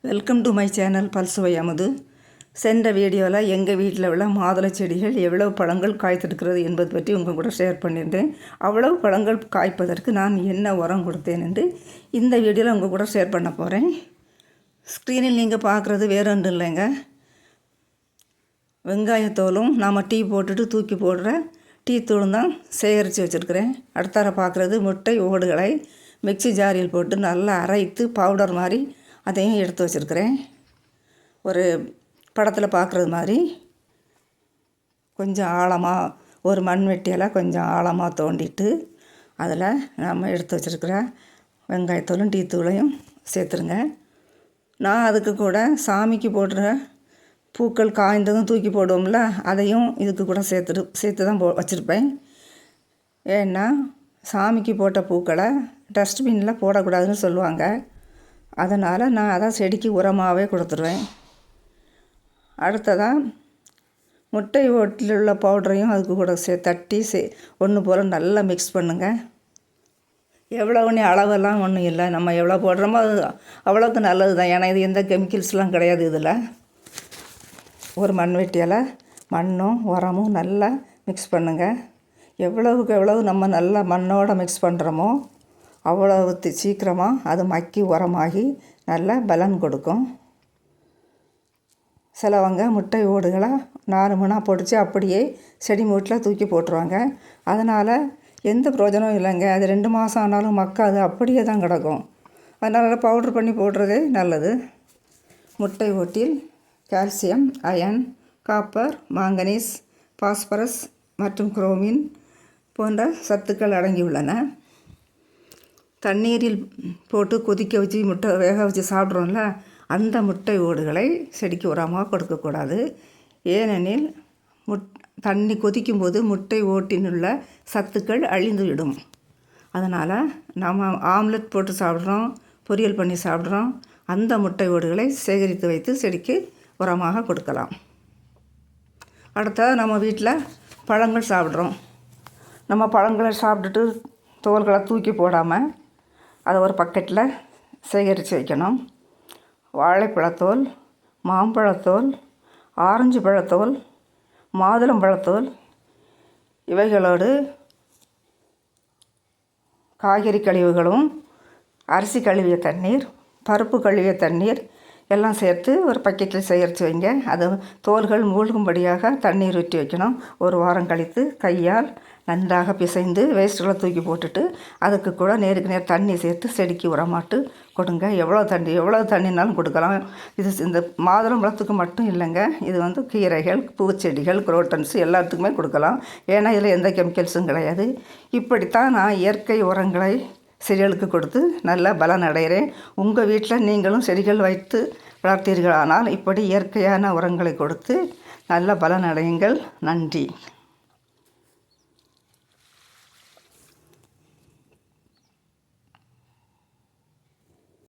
Welcome to my channel பல்சுவை அமுது. சென்ற வீடியோவில் எங்கள் வீட்டில் உள்ள மாதுளை செடிகள் எவ்வளவு பழங்கள் காய்த்திருக்கிறது என்பது பற்றி உங்கள் கூட ஷேர் பண்ணியிருந்தேன். அவ்வளவு பழங்கள் காய்ப்பதற்கு நான் என்ன உரம் கொடுத்தேன் என்று இந்த வீடியோவில் உங்கள் கூட ஷேர் பண்ண போகிறேன். ஸ்க்ரீனில் நீங்கள் பார்க்குறது வேறு ஒன்றும் இல்லைங்க, வெங்காயத்தோலும் நாம் டீ போட்டுட்டு தூக்கி போடுற டீ தூளும் தான் சேகரித்து வச்சுருக்கிறேன். அடுத்தார பார்க்குறது முட்டை ஓடுகளை மிக்சி ஜாரியில் போட்டு நல்லா அரைத்து பவுடர் மாதிரி அதையும் எடுத்து வச்சுருக்கிறேன். ஒரு படத்தில் பார்க்குறது மாதிரி கொஞ்சம் ஆழமாக ஒரு மண்வெட்டியில் கொஞ்சம் ஆழமாக தோண்டிட்டு அதில் நம்ம எடுத்து வச்சுருக்கிற வெங்காயத்தூளும் டீ தூளையும் சேர்த்துருங்க. நான் அதுக்கு கூட சாமிக்கு போடுற பூக்கள் காய்ந்ததும் தூக்கி போடுவோம்ல, அதையும் இதுக்கு கூட சேர்த்து தான் வச்சுருப்பேன். ஏன்னா சாமிக்கு போட்ட பூக்களை டஸ்ட்பினில் போடக்கூடாதுன்னு சொல்லுவாங்க. அதனால் நான் அதை செடிக்கு உரமாகவே கொடுத்துருவேன். அடுத்ததாக முட்டை ஓட்டில் உள்ள பவுடரையும் அதுக்கு கூட தட்டி ஒன்று போல் நல்லா மிக்ஸ் பண்ணுங்கள். எவ்வளோன்னு அளவெல்லாம் ஒன்றும் இல்லை, நம்ம எவ்வளோ போடுறோமோ அது அவ்வளோக்கு நல்லது தான். ஏன்னா இது எந்த கெமிக்கல்ஸ்லாம் கிடையாது. இதில் ஒரு மண்வெட்டியால் மண்ணும் உரமும் நல்லா மிக்ஸ் பண்ணுங்கள். எவ்வளவுக்கு எவ்வளவு நம்ம நல்லா மண்ணோடு மிக்ஸ் பண்ணுறோமோ அவ்வளவு சீக்கிரமாக அது மக்கி உரமாகி நல்ல பலன் கொடுக்கும். சிலவங்க முட்டை ஓடுகளை 4 மணாக பொடிச்சு அப்படியே செடி மூட்டில் தூக்கி போட்டுருவாங்க. அதனால் எந்த பிரயோஜனமும் இல்லைங்க. அது 2 மாதம் ஆனாலும் மக்காது, அப்படியே தான் கிடக்கும். அதனால் பவுட்ரு பண்ணி போடுறதே நல்லது. முட்டை ஓட்டில் calcium, iron, copper, manganese, phosphorus மற்றும் குரோமின் போன்ற சத்துக்கள் அடங்கியுள்ளன. தண்ணீரில் போட்டு கொதிக்க வச்சு முட்டை வேக வச்சு சாப்பிட்றோம்ல, அந்த முட்டை ஓடுகளை செடிக்கு உரமாக கொடுக்கக்கூடாது. ஏனெனில் தண்ணி கொதிக்கும்போது முட்டை ஓட்டினுள்ள சத்துக்கள் அழிந்துவிடும். அதனால் நம்ம ஆம்லெட் போட்டு சாப்பிட்றோம், பொரியல் பண்ணி சாப்பிட்றோம், அந்த முட்டை ஓடுகளை சேகரித்து வைத்து செடிக்கு உரமாக கொடுக்கலாம். அடுத்தது நம்ம வீட்டில் பழங்கள் சாப்பிட்றோம். நம்ம பழங்களை சாப்பிட்டுட்டு தோல்களை தூக்கி போடாமல் அதை ஒரு பக்கெட்டில் சேகரித்து வைக்கணும். வாழைப்பழத்தோல், மாம்பழத்தோல், ஆரஞ்சு பழத்தோல், மாதுளம்பழத்தோல் இவைகளோடு காய்கறி கழிவுகளும், அரிசி கழுவிய தண்ணீர், பருப்பு கழுவிய தண்ணீர் எல்லாம் சேர்த்து ஒரு பக்கெட்டில் சேகரித்து வைங்க. அது தோல்கள் மூழ்கும்படியாக தண்ணீர் ஊற்றி வைக்கணும். ஒரு வாரம் கழித்து கையால் நன்றாக பிசைந்து வேஸ்ட்டுகளை தூக்கி போட்டுட்டு அதுக்கு கூட நேருக்கு நேர் தண்ணி சேர்த்து செடிக்கு உரமாட்டு கொடுங்க. எவ்வளோ தண்ணினாலும் கொடுக்கலாம். இது இந்த மாதுளம்பழத்துக்கு மட்டும் இல்லைங்க, இது கீரைகள், பூச்செடிகள், குரோட்டன்ஸ் எல்லாத்துக்குமே கொடுக்கலாம். ஏன்னா இதில் எந்த கெமிக்கல்ஸும் கிடையாது. இப்படித்தான் நான் இயற்கை உரங்களை செடிகளுக்கு கொடுத்து நல்ல பலன் அடைகிறேன். உங்கள் வீட்டில் நீங்களும் செடிகள் வைத்து வளர்த்தீர்களானால் இப்படி இயற்கையான உரங்களை கொடுத்து நல்ல பலன் அடையுங்கள். நன்றி.